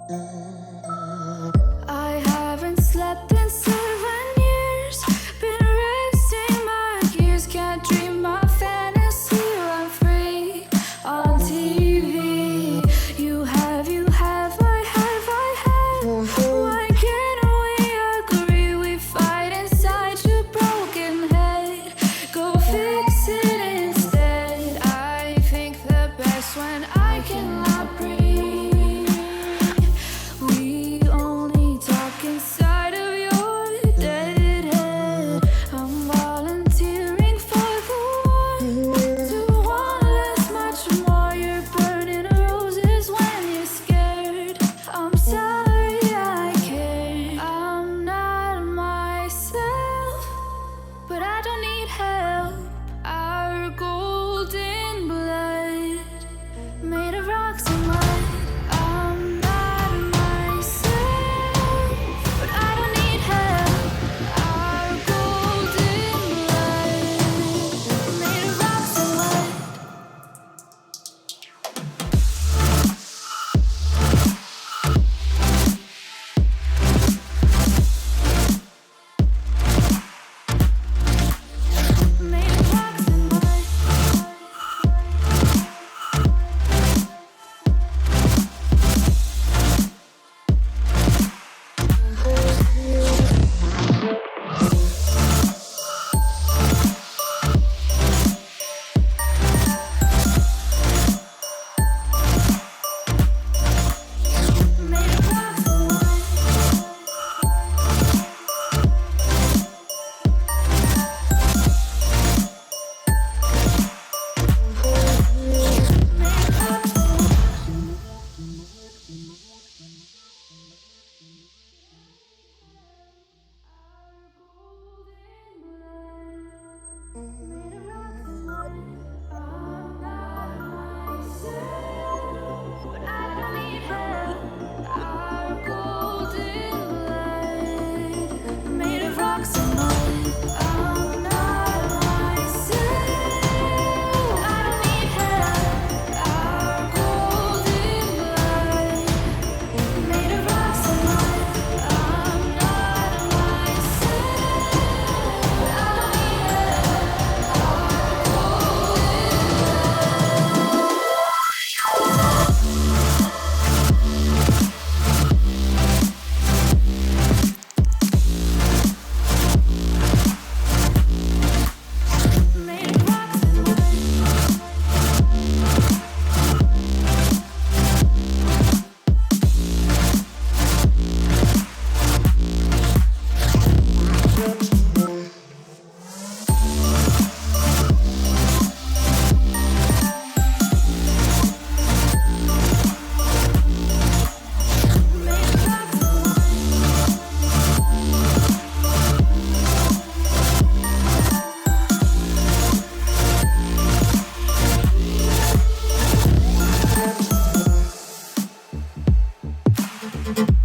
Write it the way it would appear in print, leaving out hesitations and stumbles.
I haven't slept in 7 years. Been resting my gears. Can't dream my fantasy. I'm free on TV. You have, I have. Why can't we agree? We fight inside your broken head. Go fix it instead. I think the best when I cannot breathe. We only talk inside of your dead head. I'm volunteering for the war. To want less, much more. You're burning roses when you're scared. I'm sorry I care. I'm not myself, but I don't need help. Our golden blood made of rocks and mud. I'm not myself, but I don't need help. Our golden blood made of rocks and mud. Made of rocks and mud. Made of rocks and mud. Thank you.